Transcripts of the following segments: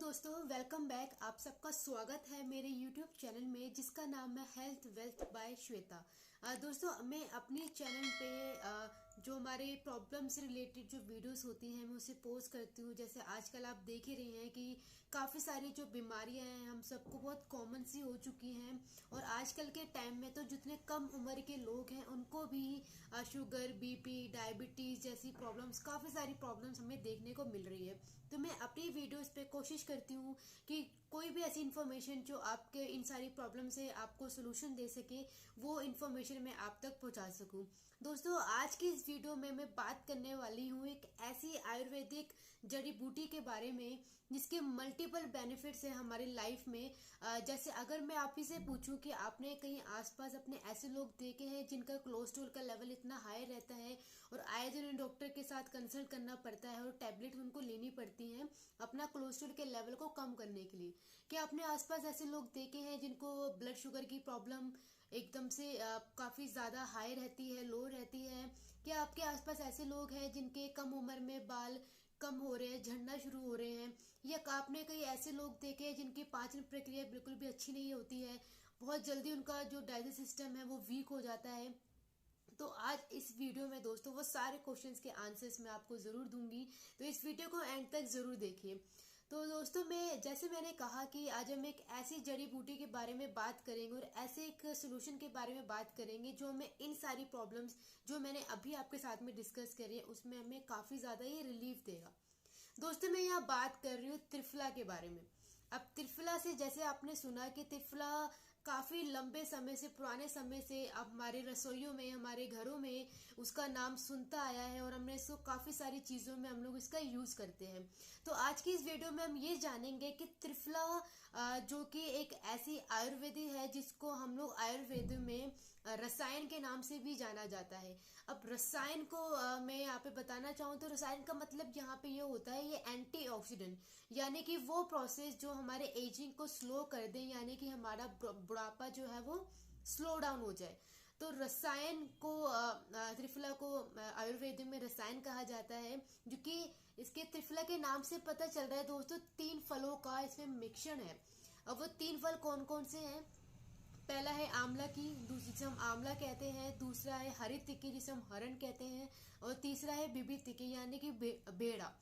दोस्तों, welcome back. आप सबका स्वागत है मेरे यूट्यूब चैनल में जिसका नाम है हेल्थ वेल्थ बाय श्वेता। दोस्तों, मैं अपने चैनल पे जो हमारे प्रॉब्लम से रिलेटेड जो वीडियोस होती हैं मैं उसे पोस्ट करती हूँ। जैसे आजकल आप देख ही रहे हैं कि काफ़ी सारी जो बीमारियां हैं हम सबको बहुत कॉमन सी हो चुकी हैं, और आजकल के टाइम में तो जितने कम उम्र के लोग हैं उनको भी शुगर, बीपी, डायबिटीज़ जैसी प्रॉब्लम्स, काफ़ी सारी प्रॉब्लम्स हमें देखने को मिल रही है। तो मैं अपनी वीडियोस पे कोशिश करती हूँ कि कोई भी ऐसी इन्फॉर्मेशन जो आपके इन सारी प्रॉब्लम से आपको सोल्यूशन दे सके वो इन्फॉर्मेशन मैं आप तक पहुंचा सकूं। दोस्तों, आज की इस वीडियो में मैं बात करने वाली हूँ एक ऐसी आयुर्वेदिक जड़ी बूटी के बारे में जिसके मल्टीपल बेनिफिट्स हैं हमारी लाइफ में। जैसे अगर मैं आप ही से पूछूं कि आपने कहीं आसपास अपने ऐसे लोग देखे हैं जिनका कोलेस्ट्रॉल का लेवल इतना हाई रहता है और आए दिन डॉक्टर के साथ कंसल्ट करना पड़ता है और टैबलेट उनको लेनी पड़ती हैं अपना कोलेस्ट्रॉल के लेवल को कम करने के लिए। क्या आपने आसपास ऐसे लोग देखे हैं जिनको ब्लड शुगर की प्रॉब्लम एकदम से काफी ज्यादा हाई रहती है, लो रहती है? क्या आपके आसपास ऐसे लोग हैं जिनके कम उम्र में बाल कम हो रहे हैं, झड़ना शुरू हो रहे हैं? या आपने कई ऐसे लोग देखे हैं जिनकी पाचन प्रक्रिया बिल्कुल भी अच्छी नहीं होती है, बहुत जल्दी उनका जो डाइजेस्ट सिस्टम है वो वीक हो जाता है? तो आज इस वीडियो में दोस्तों वो सारे क्वेश्चंस के आंसर्स मैं आपको जरूर दूंगी, तो इस वीडियो को एंड तक जरूर देखिए। तो दोस्तों, जैसे मैंने कहा कि आज हम एक ऐसी जड़ी बूटी के बारे में बात करेंगे और ऐसे एक सोल्यूशन के बारे में बात करेंगे जो हमें इन सारी प्रॉब्लम्स जो मैंने अभी आपके साथ में डिस्कस करी है उसमें हमें काफी ज्यादा ये रिलीफ देगा। दोस्तों, मैं यहाँ बात कर रही हूँ त्रिफला के बारे में। अब त्रिफला से जैसे आपने सुना कि त्रिफला काफी लंबे समय से, पुराने समय से अब हमारे रसोइयों में, हमारे घरों में उसका नाम सुनता आया है और हमने इसको काफी सारी चीजों में हम लोग इसका यूज करते हैं। तो आज की इस वीडियो में हम ये जानेंगे कि त्रिफला जो कि एक ऐसी आयुर्वेदी है जिसको हम लोग आयुर्वेद में रसायन के नाम से भी जाना जाता है। अब रसायन को मैं यहाँ पे बताना चाहूँ तो रसायन का मतलब यहाँ पे ये होता है, ये एंटीऑक्सीडेंट, यानी कि वो प्रोसेस जो हमारे एजिंग को स्लो कर दे, यानी कि हमारा बुढ़ापा जो है वो स्लो डाउन हो जाए। तो रसायन को त्रिफला को आयुर्वेद में रसायन कहा जाता है, जो कि इसके त्रिफला के नाम से पता चल रहा है दोस्तों, 3 फलों का इसमें मिश्रण है। अब वो 3 फल कौन कौन से हैं? पहला है आंवला की, दूसरी जिसे हम आंवला कहते हैं, दूसरा है हरी तिक्की जिसे हम हरण कहते हैं, और तीसरा है बिबी तिक्की यानी कि बेड़ा।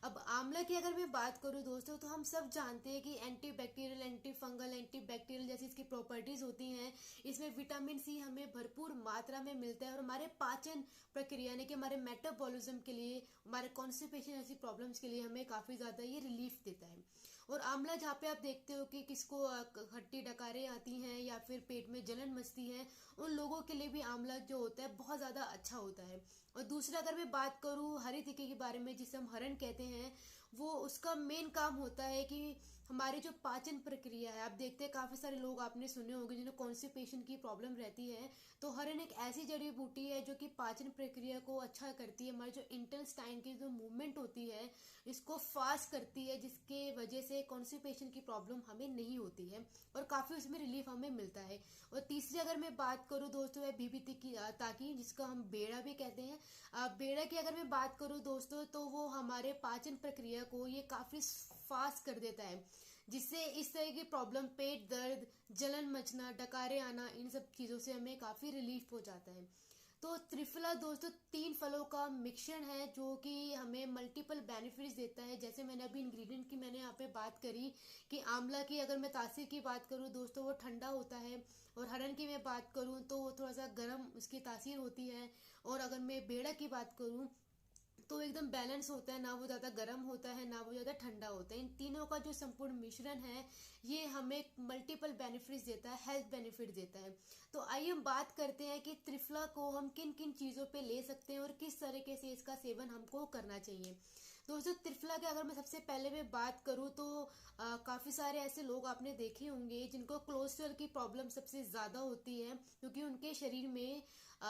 अब आंवला की अगर मैं बात करूं दोस्तों, तो हम सब जानते हैं कि anti bacterial, anti fungal, anti bacterial जैसी इसकी प्रॉपर्टीज होती हैं। इसमें विटामिन सी हमें भरपूर मात्रा में मिलता है और हमारे पाचन प्रक्रिया यानी कि हमारे मेटाबॉलिज्म के लिए, हमारे कॉन्स्टिपेशन जैसी प्रॉब्लम्स के लिए हमें काफी ज्यादा ये रिलीफ देता है। और आंवला जहाँ पे आप देखते हो कि किसको खट्टी डकारें आती हैं या फिर पेट में जलन मचती है, उन लोगों के लिए भी आंवला जो होता है बहुत ज्यादा अच्छा होता है। और दूसरा अगर मैं बात करूं हरी तिक्की के बारे में जिसे हम हरण कहते हैं, वो उसका मेन काम होता है कि हमारी जो पाचन प्रक्रिया है, आप देखते हैं काफी सारे लोग आपने सुने होंगे जिन्हें कॉन्स्टिपेशन की प्रॉब्लम रहती है, तो हरण एक ऐसी जड़ी बूटी है जो कि पाचन प्रक्रिया को अच्छा करती है, हमारे जो इंटेस्टाइन की जो मूवमेंट होती है इसको फास्ट करती है, जिसके वजह से कॉन्स्टिपेशन की प्रॉब्लम हमें नहीं होती है और काफी उसमें रिलीफ हमें मिलता है। और तीसरी अगर मैं बात करूं दोस्तों है बीबीती की ताकि, जिसको हम बेड़ा भी कहते हैं। बेड़ा की अगर मैं बात करूं दोस्तों, तो वो हमारे पाचन प्रक्रिया को ये काफी फास्ट कर देता है, जिससे इस तरह की प्रॉब्लम, पेट दर्द, जलन मचना, डकारे आना, इन सब चीजों से हमें काफी रिलीफ हो जाता है। तो त्रिफला दोस्तों 3 फलों का मिश्रण है जो कि हमें मल्टीपल बेनिफिट्स देता है। जैसे मैंने अभी इंग्रेडिएंट की मैंने यहाँ पे बात करी कि आंवला की अगर मैं तासीर की बात करूँ दोस्तों, वो ठंडा होता है, और हरण की मैं बात करूँ तो वो थोड़ा सा गर्म उसकी तासीर होती है, और अगर मैं बेड़ा की बात करूँ तो एकदम बैलेंस होता है, ना वो ज्यादा गर्म होता है ना वो ज्यादा ठंडा होता है। इन तीनों का जो संपूर्ण मिश्रण है ये हमें मल्टीपल बेनिफिट्स देता है, हेल्थ बेनिफिट देता है। तो आइए हम बात करते हैं कि त्रिफला को हम किन किन चीजों पे ले सकते हैं और किस तरीके से इसका सेवन हमको करना चाहिए। दोस्तों, त्रिफला की अगर मैं सबसे पहले मैं बात करूं तो काफी सारे ऐसे लोग आपने देखे होंगे जिनको कोलेस्ट्रॉल की प्रॉब्लम सबसे ज्यादा होती है, क्योंकि उनके शरीर में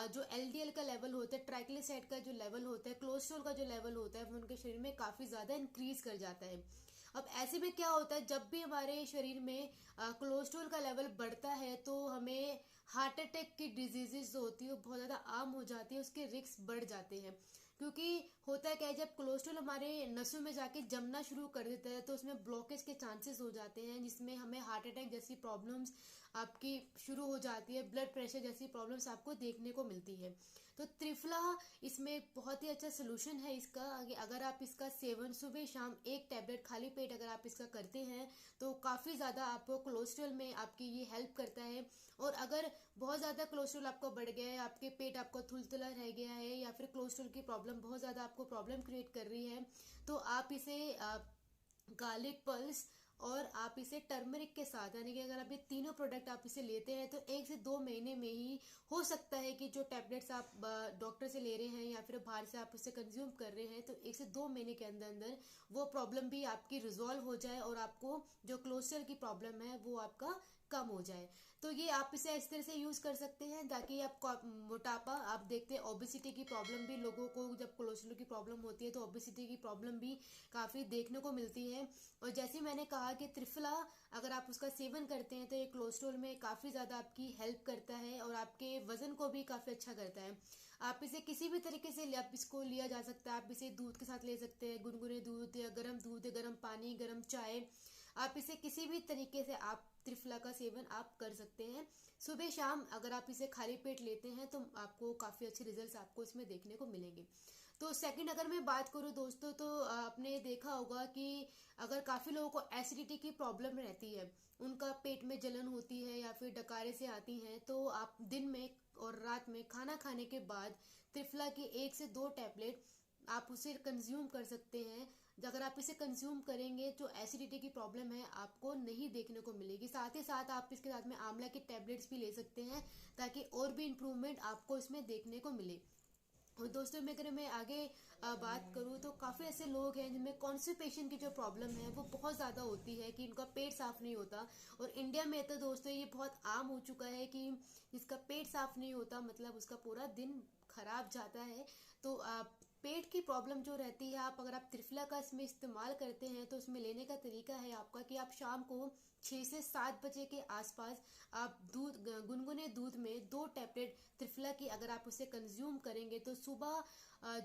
जो एलडीएल का लेवल होता है, ट्राइग्लिसराइड का जो लेवल होता है, कोलेस्ट्रॉल का जो लेवल होता है, वो उनके शरीर में काफी ज्यादा इंक्रीज कर जाता है। अब ऐसे में क्या होता है, जब भी हमारे शरीर में कोलेस्ट्रॉल का लेवल बढ़ता है तो हमें हार्ट अटैक की डिजीजेस जो होती है वो बहुत ज्यादा आम हो जाती है, उसके रिस्क बढ़ जाते हैं, क्योंकि होता है क्या है, जब कोलेस्ट्रॉल हमारे नसों में जाके जमना शुरू कर देता है तो उसमें ब्लॉकेज के चांसेस हो जाते हैं, जिसमें हमें हार्ट अटैक जैसी प्रॉब्लम्स आपकी शुरू हो जाती है, ब्लड प्रेशर जैसी प्रॉब्लम्स आपको देखने को मिलती है। तो त्रिफला इसमें बहुत ही अच्छा सोल्यूशन है इसका। अगर आप इसका सेवन सुबह शाम एक टैबलेट खाली पेट अगर आप इसका करते हैं तो काफ़ी ज़्यादा आपको कोलेस्ट्रॉल में आपकी ये हेल्प करता है। और अगर बहुत ज़्यादा कोलेस्ट्रॉल आपका बढ़ गया है, आपके पेट आपका थुलथुला रह गया है, या फिर कोलेस्ट्रॉल की प्रॉब्लम बहुत ज़्यादा आपको प्रॉब्लम क्रिएट कर रही है, तो आप इसे गार्लिक पल्स और आप इसे टर्मरिक के साथ, यानी कि अगर आप ये तीनों प्रोडक्ट आप इसे लेते हैं तो 1 से 2 महीने में ही हो सकता है कि जो टैबलेट्स आप डॉक्टर से ले रहे हैं या फिर बाहर से आप उसे कंज्यूम कर रहे हैं, तो 1 से 2 महीने के अंदर अंदर वो प्रॉब्लम भी आपकी रिजॉल्व हो जाए और आपको जो कोलेस्ट्रॉल की प्रॉब्लम है वो आपका कम हो जाए। तो ये आप इसे इस तरह से यूज कर सकते हैं ताकि आपको मोटापा, आप देखते हैं ओबेसिटी की प्रॉब्लम भी लोगों को, जब कोलेस्ट्रॉल की प्रॉब्लम होती है तो ओबेसिटी की प्रॉब्लम भी काफी देखने को मिलती है। और जैसे मैंने कहा कि त्रिफला अगर आप उसका सेवन करते हैं तो ये कोलेस्ट्रॉल में काफी ज्यादा आपकी हेल्प करता है और आपके वजन को भी काफी अच्छा करता है। आप इसे किसी भी तरीके से आप इसको लिया जा सकता है। आप इसे दूध के साथ ले सकते हैं, गुनगुने दूध या गर्म पानी, गर्म चाय, आप इसे किसी भी तरीके से आप त्रिफला का सेवन आप कर सकते हैं। सुबह शाम अगर आप इसे खाली पेट लेते हैं तो आपको काफी अच्छे रिजल्ट्स आपको इसमें देखने को मिलेंगे। तो सेकंड अगर मैं बात करूं दोस्तों, तो आपने देखा होगा कि अगर काफी लोगों को एसिडिटी की प्रॉब्लम रहती है, उनका पेट में जलन होती है या फिर डकारे से आती हैं, तो आप दिन में और रात में खाना खाने के बाद त्रिफला की 1 से 2 टैबलेट आप उसे कंज्यूम कर सकते हैं। अगर आप इसे कंज्यूम करेंगे तो एसिडिटी की प्रॉब्लम है आपको नहीं देखने को मिलेगी। साथ ही साथ आप इसके साथ में आंवला की टैबलेट्स भी ले सकते हैं ताकि और भी इम्प्रूवमेंट आपको इसमें देखने को मिले। और दोस्तों में अगर मैं आगे बात करूं तो काफ़ी ऐसे लोग हैं जिनमें कॉन्स्टिपेशन की जो प्रॉब्लम है वो बहुत ज़्यादा होती है कि उनका पेट साफ नहीं होता। और इंडिया में तो दोस्तों ये बहुत आम हो चुका है कि जिसका पेट साफ नहीं होता मतलब उसका पूरा दिन खराब जाता है। तो पेट की प्रॉब्लम जो रहती है, आप अगर आप त्रिफला का इसमें इस्तेमाल करते हैं तो उसमें लेने का तरीका है आपका कि आप शाम को 6 से 7 बजे के आसपास आप गुनगुने दूध में 2 टैबलेट त्रिफला की अगर आप उसे कंज्यूम करेंगे तो सुबह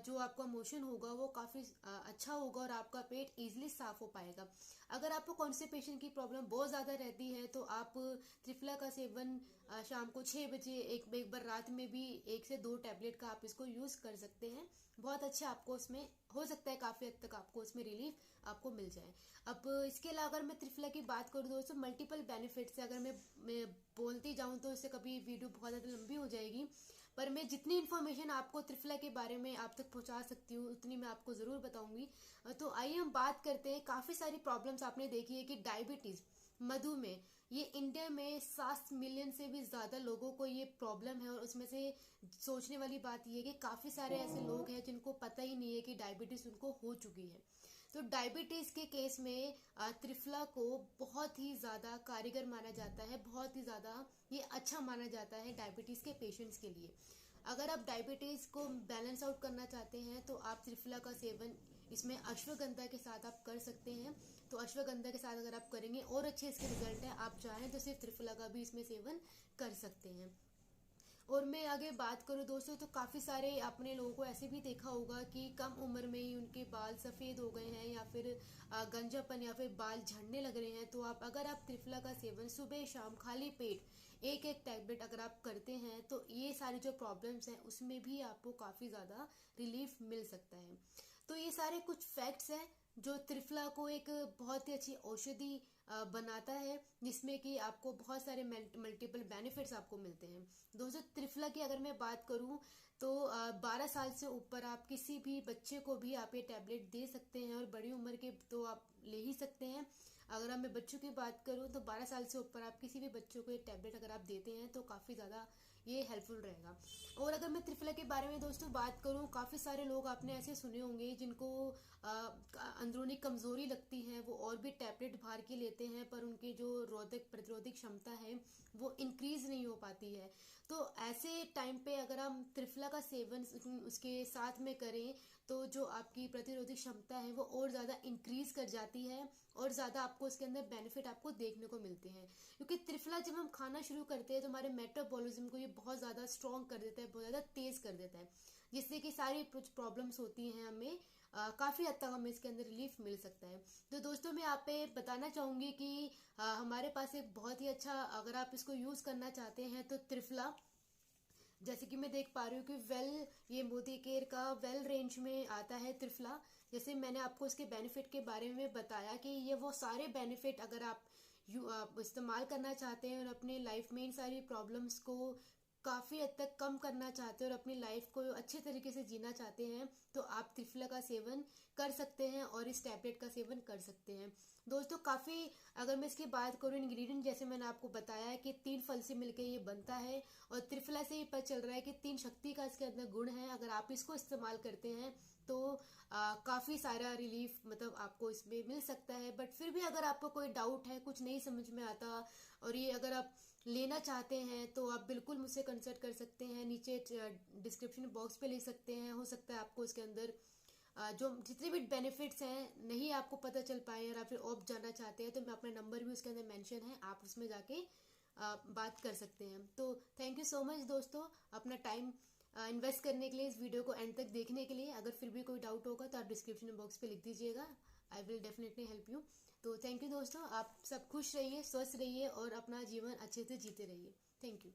जो आपका मोशन होगा वो काफ़ी अच्छा होगा और आपका पेट इजीली साफ हो पाएगा। अगर आपको कॉन्स्टिपेशन की प्रॉब्लम बहुत ज़्यादा रहती है तो आप त्रिफला का सेवन शाम को 6 बजे, एक बार रात में भी 1 से 2 टैबलेट का आप इसको यूज़ कर सकते हैं। बहुत अच्छा आपको उसमें हो सकता है, काफ़ी हद तक आपको उसमें रिलीफ आपको मिल जाए। अब इसके अलावा अगर मैं त्रिफला की बात करूँ दोस्तों, मल्टीपल बेनिफिट्स है। अगर मैं बोलती जाऊँ तो इससे कभी वीडियो बहुत ज़्यादा लंबी हो जाएगी, पर मैं जितनी इन्फॉर्मेशन आपको त्रिफला के बारे में आप तक पहुंचा सकती हूँ उतनी मैं आपको ज़रूर बताऊंगी। तो आइए हम बात करते हैं। काफ़ी सारी प्रॉब्लम्स आपने देखी है कि डायबिटीज़, मधुमेह, ये इंडिया में 7 मिलियन से भी ज़्यादा लोगों को ये प्रॉब्लम है। और उसमें से सोचने वाली बात ये है कि काफ़ी सारे ऐसे लोग हैं जिनको पता ही नहीं है कि डायबिटीज़ उनको हो चुकी है। तो डायबिटीज़ के केस में त्रिफला को बहुत ही ज़्यादा कारगर माना जाता है, बहुत ही ज़्यादा ये अच्छा माना जाता है डायबिटीज़ के पेशेंट्स के लिए। अगर आप डायबिटीज़ को बैलेंस आउट करना चाहते हैं तो आप त्रिफला का सेवन इसमें अश्वगंधा के साथ आप कर सकते हैं। तो अश्वगंधा के साथ अगर आप करेंगे और अच्छे इसके रिजल्ट है, आप चाहें तो सिर्फ त्रिफला का भी इसमें सेवन कर सकते हैं। और मैं आगे बात करूँ दोस्तों, तो काफ़ी सारे आपने लोगों को ऐसे भी देखा होगा कि कम उम्र में ही उनके बाल सफ़ेद हो गए हैं या फिर गंजापन या फिर बाल झड़ने लग रहे हैं। तो अगर आप त्रिफला का सेवन सुबह शाम खाली पेट 1 टैबलेट अगर आप करते हैं तो ये सारी जो प्रॉब्लम्स हैं उसमें भी आपको काफ़ी ज़्यादा रिलीफ मिल सकता है। तो ये सारे कुछ फैक्ट्स हैं जो त्रिफला को एक बहुत ही अच्छी औषधि बनाता है, जिसमें कि आपको बहुत सारे मल्टीपल बेनिफिट्स आपको मिलते हैं। दोस्तों त्रिफला की अगर मैं बात करूं तो 12 साल से ऊपर आप किसी भी बच्चे को भी आप ये टैबलेट दे सकते हैं और बड़ी उम्र के तो आप ले ही सकते हैं। अगर मैं बच्चों की बात करूं तो 12 साल से ऊपर आप किसी भी बच्चों को ये टैबलेट अगर आप देते हैं तो काफ़ी ज़्यादा ये हेल्पफुल रहेगा। और अगर मैं त्रिफला के बारे में दोस्तों बात करूं, काफ़ी सारे लोग आपने ऐसे सुने होंगे जिनको अंदरूनी कमज़ोरी लगती है, वो और भी टैबलेट बाहर के लेते हैं पर उनकी जो रोधक प्रतिरोधक क्षमता है वो इंक्रीज नहीं हो पाती है। तो ऐसे टाइम पे अगर हम त्रिफला का सेवन उसके साथ में करें तो जो आपकी प्रतिरोधक क्षमता है वो और ज़्यादा इंक्रीज कर जाती है और ज़्यादा आपको इसके अंदर बेनिफिट आपको देखने को मिलते हैं। क्योंकि त्रिफला जब हम खाना शुरू करते हैं तो हमारे मेटाबॉलिज्म को ये बहुत ज़्यादा स्ट्रॉन्ग कर देता है, बहुत ज़्यादा तेज़ कर देता है। जिससे कि सारी कुछ प्रॉब्लम्स होती हैं हमें काफ़ी हद तक हमें इसके अंदर रिलीफ मिल सकता है। तो दोस्तों मैं आप पे बताना चाहूँगी कि हमारे पास एक बहुत ही अच्छा, अगर आप इसको यूज़ करना चाहते हैं तो त्रिफला, जैसे कि मैं देख पा रही हूँ कि वेल, ये मोदी केयर का वेल रेंज में आता है त्रिफला। जैसे मैंने आपको इसके बेनिफिट के बारे में बताया कि ये वो सारे बेनिफिट अगर आप इस्तेमाल करना चाहते हैं और अपने लाइफ में इन सारी प्रॉब्लम्स को काफ़ी हद तक कम करना चाहते हैं और अपनी लाइफ को अच्छे तरीके से जीना चाहते हैं, तो आप त्रिफला का सेवन कर सकते हैं और इस टैबलेट का सेवन कर सकते हैं। दोस्तों काफ़ी, अगर मैं इसकी बात करूँ इंग्रेडिएंट, जैसे मैंने आपको बताया है कि 3 फल से मिलकर ये बनता है और त्रिफला से ही पता चल रहा है कि 3 शक्ति का इसके अंदर गुण है। अगर आप इसको इस्तेमाल करते हैं तो काफ़ी सारा रिलीफ मतलब आपको इसमें मिल सकता है। बट फिर भी अगर आपको कोई डाउट है, कुछ नहीं समझ में आता और ये अगर आप लेना चाहते हैं तो आप बिल्कुल मुझसे कंसल्ट कर सकते हैं, नीचे डिस्क्रिप्शन बॉक्स पे ले सकते हैं। हो सकता है आपको इसके अंदर जो जितने भी बेनिफिट्स हैं नहीं आपको पता चल पाए या फिर आप जानना चाहते हैं, तो मैं अपना नंबर भी उसके अंदर मेंशन है, आप उसमें जाके बात कर सकते हैं। तो थैंक यू सो मच दोस्तों, अपना टाइम इन्वेस्ट करने के लिए, इस वीडियो को एंड तक देखने के लिए। अगर फिर भी कोई डाउट होगा तो आप डिस्क्रिप्शन बॉक्स पे लिख दीजिएगा, I will definitely help you. तो थैंक यू दोस्तों, आप सब खुश रहिए, स्वस्थ रहिए और अपना जीवन अच्छे से जीते रहिए। Thank you.